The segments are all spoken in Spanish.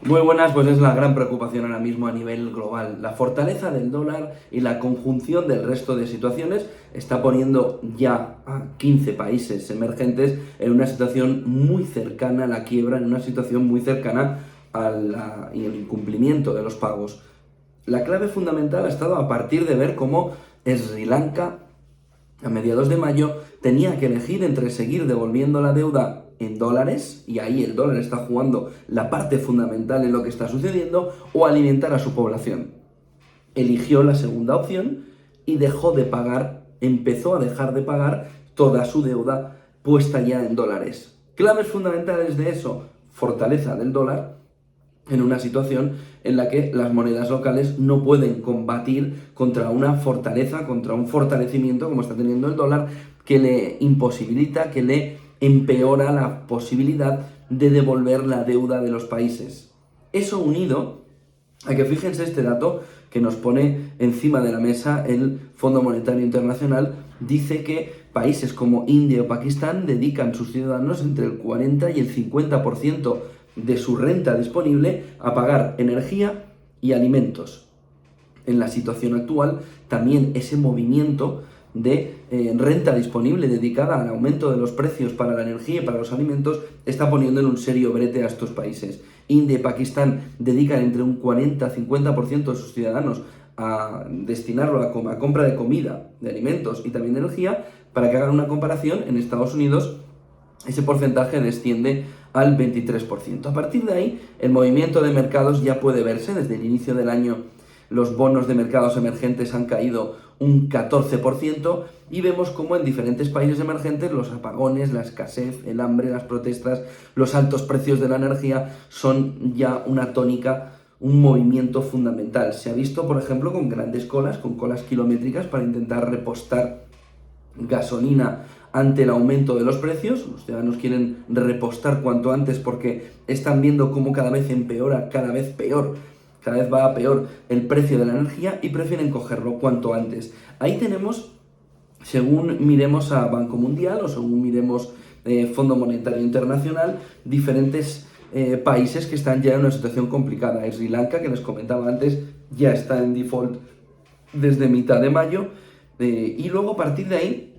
Muy buenas, pues es la gran preocupación ahora mismo a nivel global. La fortaleza del dólar y la conjunción del resto de situaciones está poniendo ya a 15 países emergentes en una situación muy cercana a la quiebra, en una situación muy cercana al incumplimiento de los pagos. La clave fundamental ha estado a partir de ver cómo Sri Lanka, a mediados de mayo, tenía que elegir entre seguir devolviendo la deuda en dólares, y ahí el dólar está jugando la parte fundamental en lo que está sucediendo, o alimentar a su población. Eligió la segunda opción y dejó de pagar, empezó a dejar de pagar toda su deuda puesta ya en dólares. Claves fundamentales de eso: fortaleza del dólar en una situación en la que las monedas locales no pueden combatir contra una fortaleza, contra un fortalecimiento como está teniendo el dólar, que le imposibilita, que le empeora la posibilidad de devolver la deuda de los países. Eso unido a que, fíjense este dato que nos pone encima de la mesa el Fondo Monetario Internacional, dice que países como India o Pakistán dedican a sus ciudadanos entre el 40 y el 50% de su renta disponible a pagar energía y alimentos. En la situación actual, también ese movimiento de renta disponible dedicada al aumento de los precios para la energía y para los alimentos está poniendo en un serio brete a estos países. India y Pakistán dedican entre un 40-50% de sus ciudadanos a destinarlo a compra de comida, de alimentos y también de energía. Para que hagan una comparación, en Estados Unidos ese porcentaje desciende al 23%. A partir de ahí, el movimiento de mercados ya puede verse. Desde el inicio del año, los bonos de mercados emergentes han caído un 14%, y vemos cómo en diferentes países emergentes los apagones, la escasez, el hambre, las protestas, los altos precios de la energía son ya una tónica, un movimiento fundamental. Se ha visto, por ejemplo, con grandes colas, con colas kilométricas para intentar repostar gasolina ante el aumento de los precios. Los ciudadanos quieren repostar cuanto antes porque están viendo cómo cada vez empeora, cada vez peor, cada vez va a peor el precio de la energía, y prefieren cogerlo cuanto antes. Ahí tenemos, según miremos a Banco Mundial o según miremos Fondo Monetario Internacional, diferentes países que están ya en una situación complicada. Sri Lanka, que les comentaba antes, ya está en default desde mitad de mayo, y luego a partir de ahí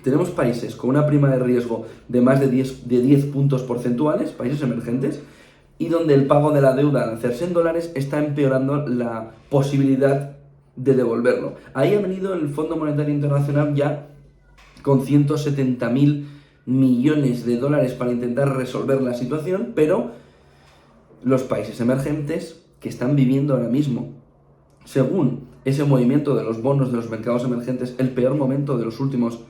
tenemos países con una prima de riesgo de más de 10 puntos porcentuales, países emergentes, y donde el pago de la deuda al hacerse en dólares está empeorando la posibilidad de devolverlo. Ahí ha venido el Fondo Monetario Internacional ya con 170.000 millones de dólares para intentar resolver la situación, pero los países emergentes que están viviendo ahora mismo, según ese movimiento de los bonos de los mercados emergentes, el peor momento de los últimos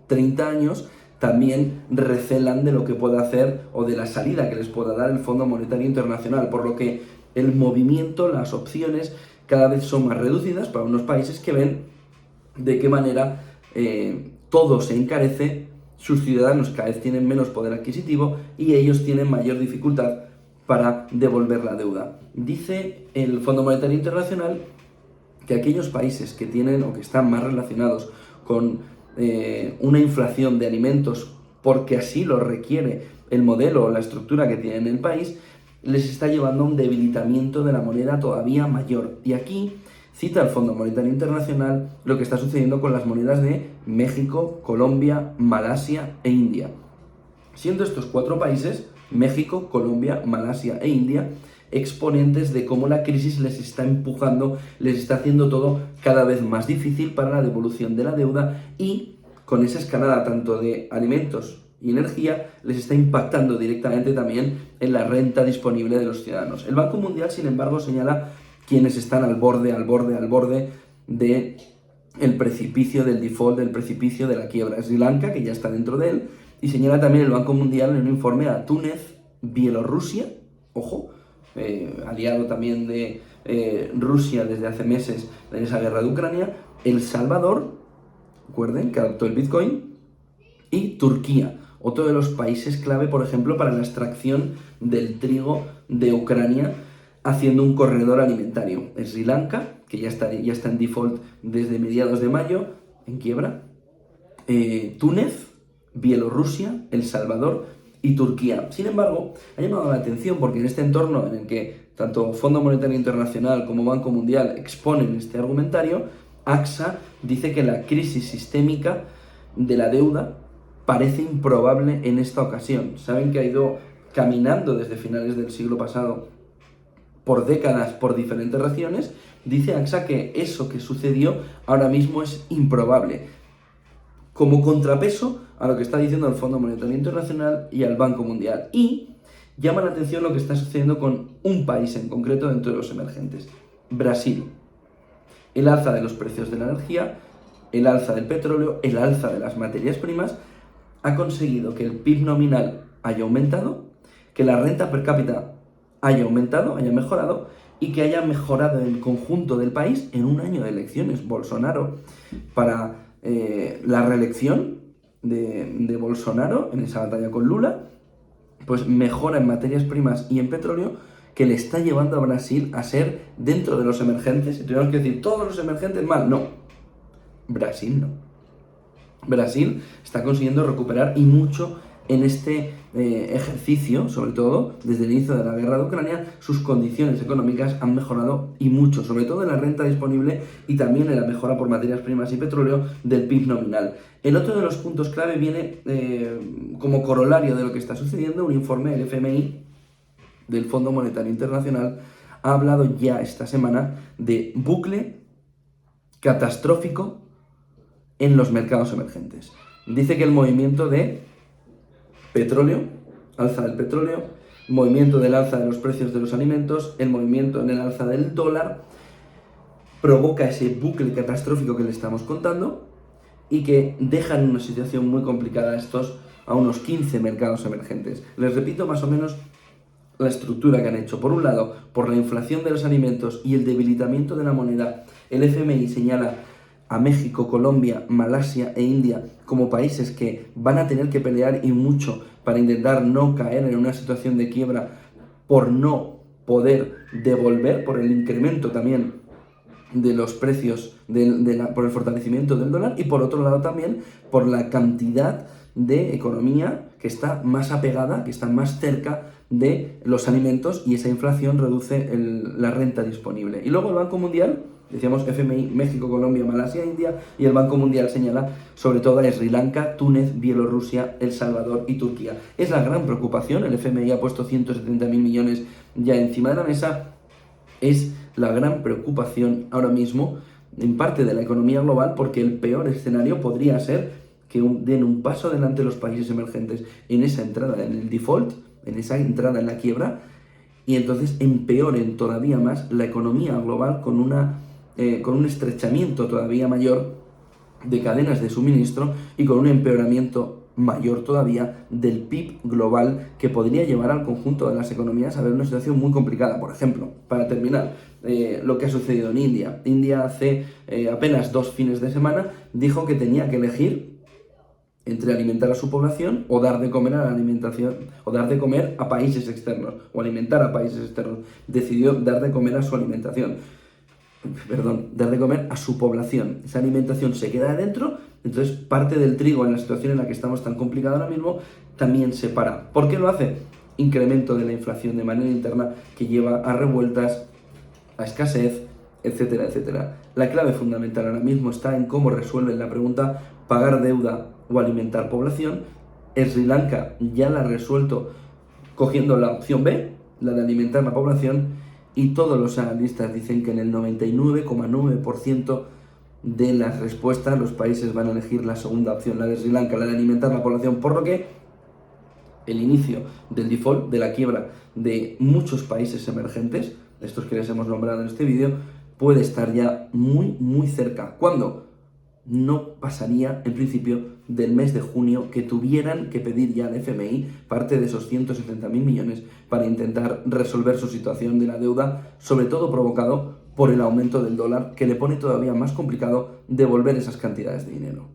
30 años, también recelan de lo que pueda hacer o de la salida que les pueda dar el Fondo Monetario Internacional, por lo que el movimiento, las opciones cada vez son más reducidas para unos países que ven de qué manera todo se encarece, sus ciudadanos cada vez tienen menos poder adquisitivo y ellos tienen mayor dificultad para devolver la deuda. Dice el Fondo Monetario Internacional que aquellos países que tienen o que están más relacionados con una inflación de alimentos, porque así lo requiere el modelo o la estructura que tiene en el país, les está llevando a un debilitamiento de la moneda todavía mayor. Y aquí cita el Fondo Monetario Internacional lo que está sucediendo con las monedas de México, Colombia, Malasia e India. Siendo estos 4 países, México, Colombia, Malasia e India, exponentes de cómo la crisis les está empujando, les está haciendo todo cada vez más difícil para la devolución de la deuda, y con esa escalada tanto de alimentos y energía les está impactando directamente también en la renta disponible de los ciudadanos. El Banco Mundial, sin embargo, señala quienes están al borde de el precipicio del default, del precipicio de la quiebra. Sri Lanka, que ya está dentro de él, y señala también el Banco Mundial en un informe a Túnez, Bielorrusia, ojo, aliado también de Rusia desde hace meses en esa guerra de Ucrania, El Salvador, recuerden que adoptó el Bitcoin, y Turquía, otro de los países clave, por ejemplo, para la extracción del trigo de Ucrania, haciendo un corredor alimentario. Sri Lanka, que ya está en default desde mediados de mayo, en quiebra, Túnez, Bielorrusia, El Salvador y Turquía. Sin embargo, ha llamado la atención porque en este entorno en el que tanto Fondo Monetario Internacional como Banco Mundial exponen este argumentario, AXA dice que la crisis sistémica de la deuda parece improbable en esta ocasión. Saben que ha ido caminando desde finales del siglo pasado por décadas por diferentes regiones. Dice AXA que eso que sucedió ahora mismo es improbable, como contrapeso a lo que está diciendo el Fondo Monetario Internacional y al Banco Mundial. Y llama la atención lo que está sucediendo con un país en concreto dentro de los emergentes, Brasil. El alza de los precios de la energía, el alza del petróleo, el alza de las materias primas, ha conseguido que el PIB nominal haya aumentado, que la renta per cápita haya aumentado, haya mejorado, y que haya mejorado el conjunto del país en un año de elecciones. Bolsonaro, para la reelección de Bolsonaro en esa batalla con Lula, pues mejora en materias primas y en petróleo, que le está llevando a Brasil a ser dentro de los emergentes. Y tenemos que decir, todos los emergentes mal. No, Brasil no. Brasil está consiguiendo recuperar y mucho en este ejercicio, sobre todo desde el inicio de la guerra de Ucrania. Sus condiciones económicas han mejorado y mucho, sobre todo en la renta disponible y también en la mejora por materias primas y petróleo del PIB nominal. El otro de los puntos clave viene como corolario de lo que está sucediendo. Un informe del FMI, del Fondo Monetario Internacional, ha hablado ya esta semana de bucle catastrófico en los mercados emergentes. Dice que el movimiento de petróleo, alza del petróleo, movimiento del alza de los precios de los alimentos, el movimiento en el alza del dólar, provoca ese bucle catastrófico que le estamos contando y que deja en una situación muy complicada a unos 15 mercados emergentes. Les repito más o menos la estructura que han hecho. Por un lado, por la inflación de los alimentos y el debilitamiento de la moneda, el FMI señala a México, Colombia, Malasia e India como países que van a tener que pelear y mucho para intentar no caer en una situación de quiebra por no poder devolver, por el incremento también de los precios, por el fortalecimiento del dólar, y por otro lado también por la cantidad de economía que está más apegada, que está más cerca de los alimentos, y esa inflación reduce la renta disponible. Y luego el Banco Mundial, decíamos FMI, México, Colombia, Malasia, India, y el Banco Mundial señala sobre todo a Sri Lanka, Túnez, Bielorrusia, El Salvador y Turquía. Es la gran preocupación. El FMI ha puesto 170.000 millones ya encima de la mesa. Es la gran preocupación ahora mismo en parte de la economía global, porque el peor escenario podría ser que den un paso adelante los países emergentes en esa entrada en el default, en esa entrada en la quiebra, y entonces empeoren todavía más la economía global con un estrechamiento todavía mayor de cadenas de suministro y con un empeoramiento mayor todavía del PIB global, que podría llevar al conjunto de las economías a ver una situación muy complicada. Por ejemplo, para terminar, lo que ha sucedido en India. India hace apenas 2 fines de semana dijo que tenía que elegir entre alimentar a su población o dar de comer a la alimentación, o dar de comer a países externos, o alimentar a países externos. Decidió dar de comer a su alimentación. Dar de comer a su población. Esa alimentación se queda adentro, entonces parte del trigo, en la situación en la que estamos tan complicada ahora mismo, también se para. ¿Por qué lo hace? Incremento de la inflación de manera interna, que lleva a revueltas, a escasez, etcétera, etcétera. La clave fundamental ahora mismo está en cómo resuelven la pregunta pagar deuda o alimentar población. Sri Lanka ya la ha resuelto cogiendo la opción B, la de alimentar la población, y todos los analistas dicen que en el 99,9% de las respuestas los países van a elegir la segunda opción, la de Sri Lanka, la de alimentar la población, por lo que el inicio del default, de la quiebra de muchos países emergentes, estos que les hemos nombrado en este vídeo, puede estar ya muy, muy cerca. ¿Cuándo? No pasaría, en principio, del mes de junio, que tuvieran que pedir ya al FMI parte de esos 170.000 millones para intentar resolver su situación de la deuda, sobre todo provocado por el aumento del dólar, que le pone todavía más complicado devolver esas cantidades de dinero.